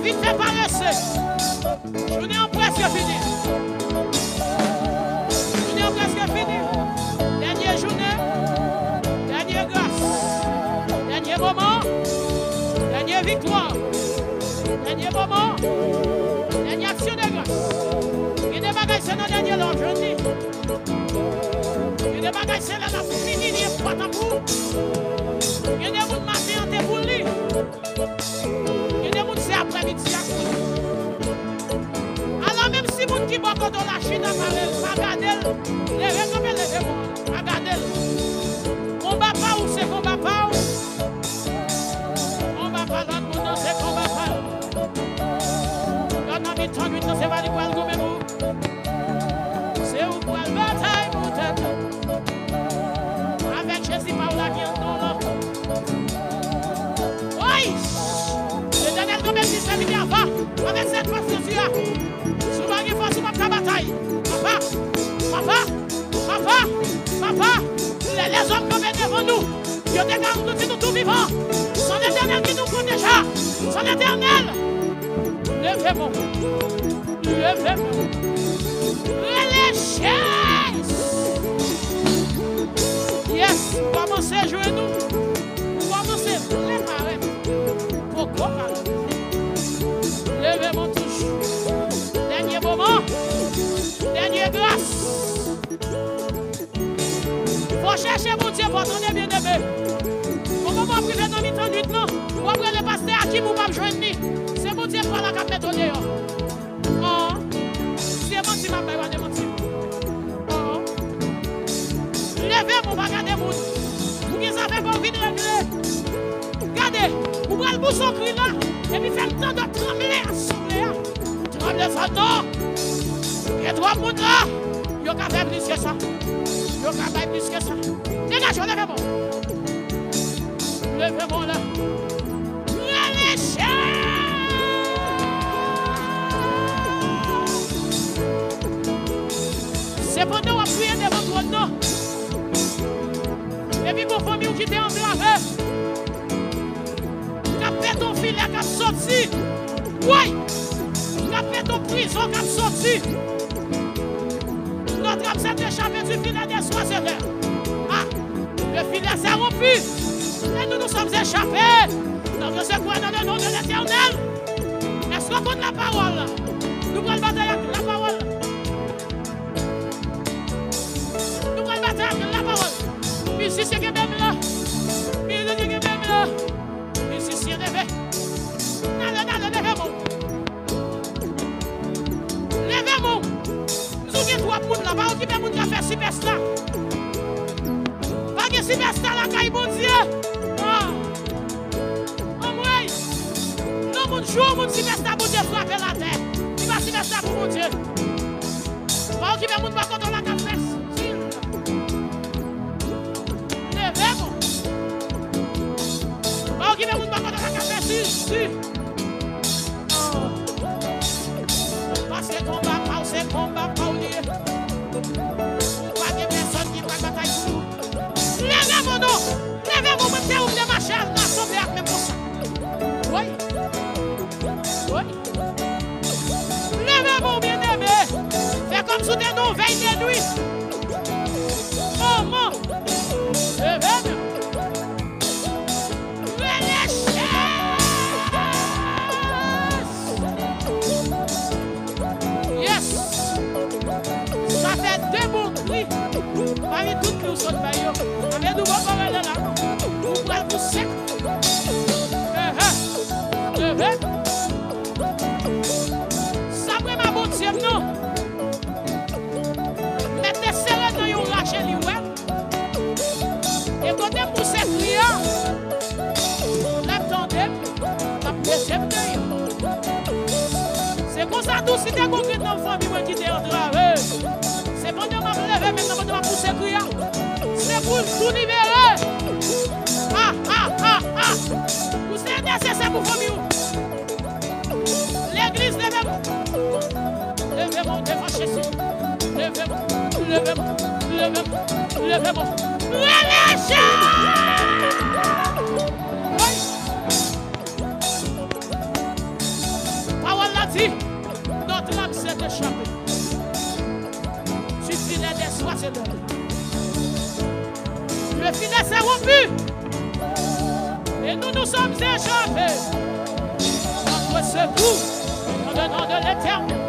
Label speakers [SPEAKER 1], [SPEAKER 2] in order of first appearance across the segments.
[SPEAKER 1] vite fait paresser. Je n'ai presque fini. Je n'ai presque fini. Dernière journée, dernière grâce, dernier moment, dernière victoire, dernier moment, dernière action de grâce. Il y a des bagages dans le dernier long, je dis. Il y a des bagages c'est là, on a fini, il n'y a pas de pour. Il y a des gens qui matin en pour lui. Il y a des gens qui c'est après-midi. Alors même si les gens qui boivent quand on la chine apparaît, pas garder, levez-moi, pas garder. Combat pas ou c'est combat pas ou. Combat pas l'autre monde, c'est combat pas. Quand on dit 38 ans, c'est pas les poils comme vous. C'est où pour la bataille pour tête. Avec Jésus par la vie en là. Oui! L'éternel comme il dit, c'est bien va. Avec cette force-là. Souvent il faut sur ma bataille. Papa, les hommes comme devant nous. Dieu te garde nous tout vivants. Son éternel qui nous connaît déjà. Son éternel. Levez-moi. Relâchez. Yes, commencez à jouer nous. Commencez à préparer. Pourquoi pas? Levez-moi touche. Dernier moment. Dernière grâce. Faut chercher mon Dieu, pour entendre bien aimé. Comment vous priver dans mi-temps nuit, non? Vous après le pasteur à qui vous pas joindre ni. C'est mon Dieu pour la cap mettre au dehors. Oh. C'est menti, ma mère, c'est menti. Oh. Levez mon bagage de monde. Vous qui savez pas envie de régler. Regardez, vous prenez le bousson cri là, et puis faites le temps de trembler, assembler. Trembler ça, non. Il y a trois mondes là. Il y a qu'à faire plus que ça. Il y a qu'à faire plus que ça. Dégagez, levez-moi. Levez-moi là. Relâchez. C'est pendant qu'on prie devant votre nom. Et puis vos familles qui étaient enclavées. Qui fait ton filet qui a sorti. Oui. Qui fait ton prison qui a sorti. Notre âme s'est échappée du filet des soins sévères. Ah, le filet s'est rompu. Et nous nous sommes échappés. Donc je sais quoi dans le nom de l'Éternel. Est-ce qu'on compte la parole? Nous prenons bataille avec la parole. Nous prenons bataille avec la parole. Ici c'est que même là. Ici c'est que même là. Ici c'est levé. Levez-moi. Levez-moi. Nous avons trois personnes là. Pas occuper les gens qui ont fait Sylvestre là. Pas que Sylvestre là, caille bon Dieu. Mon jour, mon Sylvestre, mon Dieu, frapper la terre. Il va Sylvestre pour mon Dieu. Pas occuper mon pas contre la cafesse. Levez-moi. Pas occuper mon pas contre la cafesse. Parce que combat, pas oublier. Pas de personne qui va bataille pour nous. Levez-moi, non. Levez-moi, mettez oublier ma chair. L'assemblée avec mes pour ça. Oui. Oui. Levez-vous, bien-aimé. Fais comme sous des noms, veille de nuit. Maman. Levez-vous. Relâchez. Yes. Ça fait deux bons cris. Parmi toutes les choses, avec nous, on va là. Vous pouvez vous sec. Levez. Non. Mettez serré dans yon lâcher li ouais. Et côté pour ces clients, l'attendez, la deuxième de c'est comme ça tout si t'es concret dans la famille qui t'est entravé. C'est bon de m'enlever maintenant pour ces clients. C'est pour tout libérer. Vous êtes nécessaire pour famille. L'église levez-vous. Levez-moi, devant Jésus. Levez-moi. Relâchez! Le filet s'est rompu. Et nous sommes échappés. Notre secours, dans le nom de l'Éternel.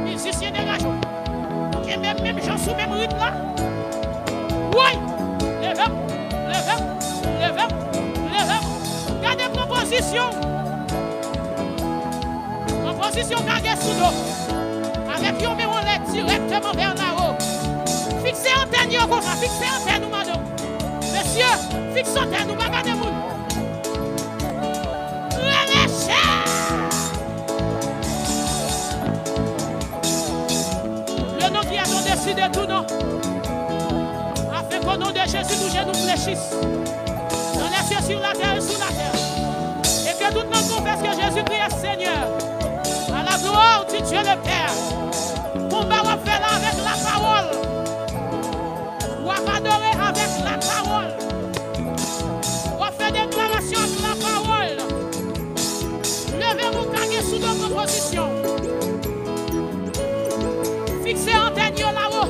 [SPEAKER 1] Musiciens dégageons. Qui même gens sous même rythme là. Oui. Levez. Gardez proposition. Proposition gardez sous l'eau. Avec vous, mais on est directement vers là-haut. Fixez antenne comme ça. Fixez antenne nous, madame. Monsieur, fixez antenne nous, regardez-vous. Le nom qui a décidé tout nom. Afin qu'au nom de Jésus, nous fléchissent. Dans les cieux, sur la terre et sous la terre. Et que tout le monde confesse que Jésus-Christ est Seigneur. À la gloire de Dieu le Père. On va faire là avec la parole. On va adorer avec la parole. On va faire déclaration avec la parole. Levez-vous quand sous notre position. Fixez antenne là-haut.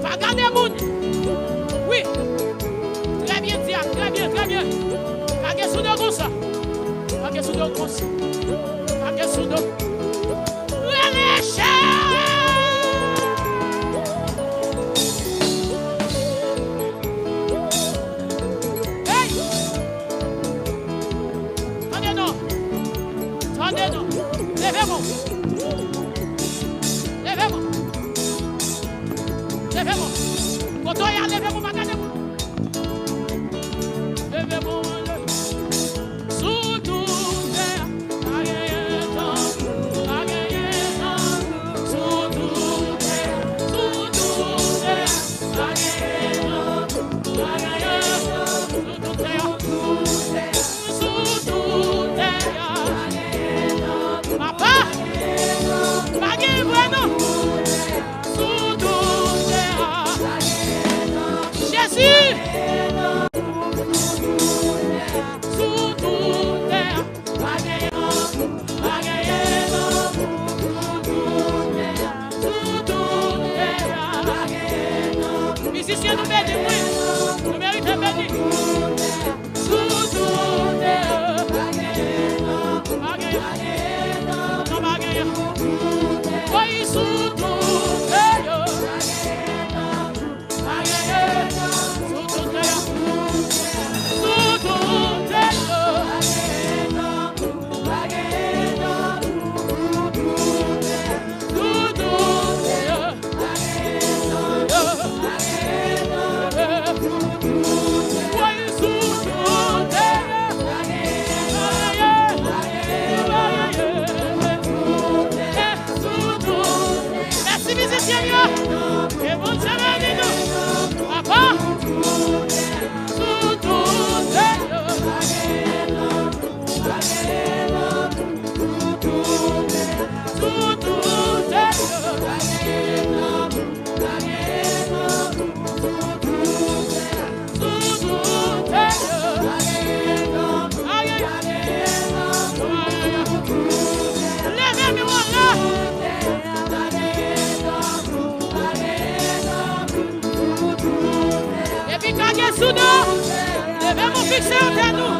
[SPEAKER 1] Regardez moun. Oui. Très bien, Diane. Très bien. Regardez sous nos gousses. Regardez sous nos gousses. Regardez sous nos. Hey! Attendez-nous. Levez-vous. Quand on y a levez-vous, regardez-vous. Levez-vous. Sous tout terre. Musicien, nous bénissons, nous méritons béni. Sous tout terre, oui, sous tout terre, devemos fixer entre nous.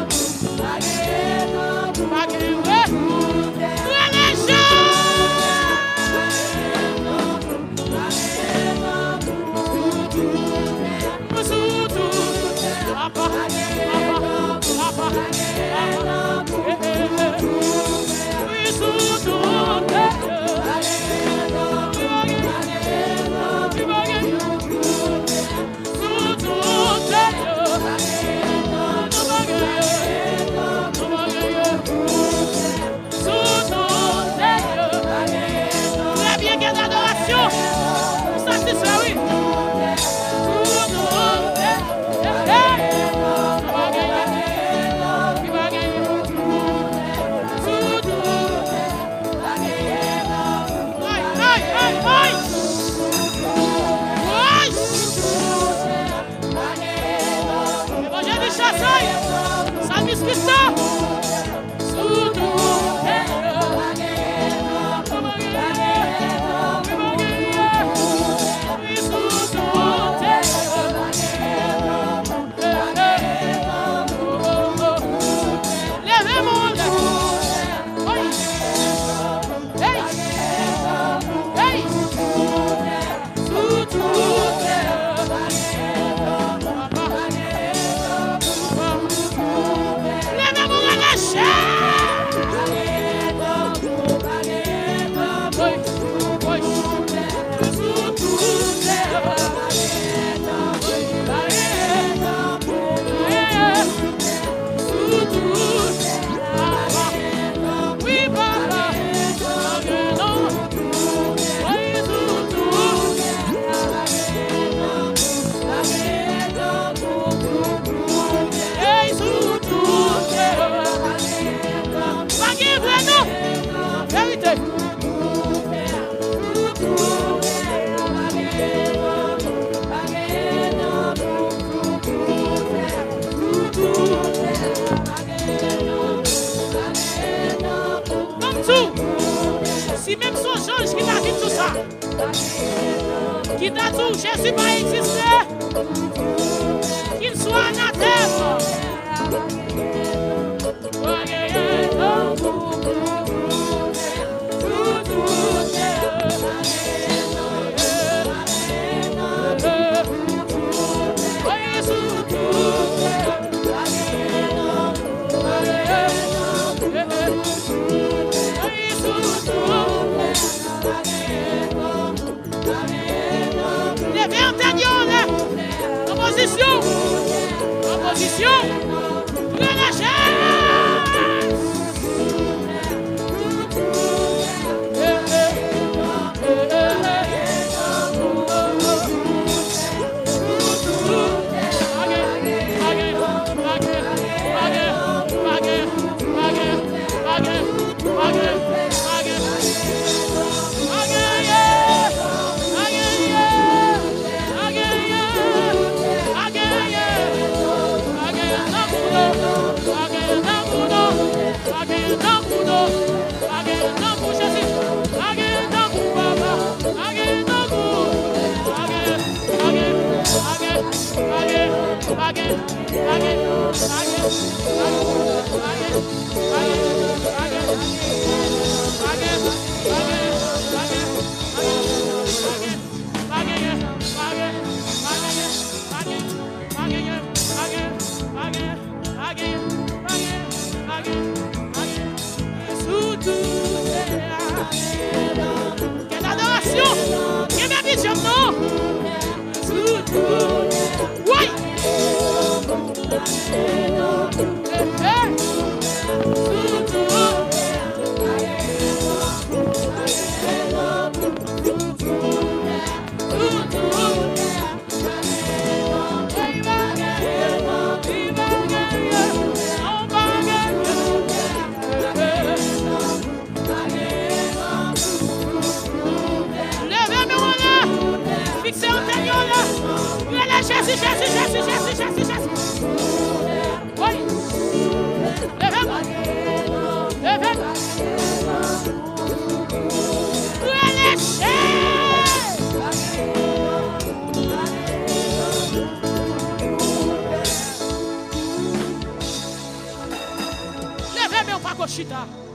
[SPEAKER 1] tout, Jésus va exister. Qu'il soit anathème. Levez un tanion là. En position. En position. Relâchez. Quelle adoration! Quelle vision, non? Oui! Fixez un tanion là. Jésus. Oui. Levez-moi. Levez-moi, pas Chita.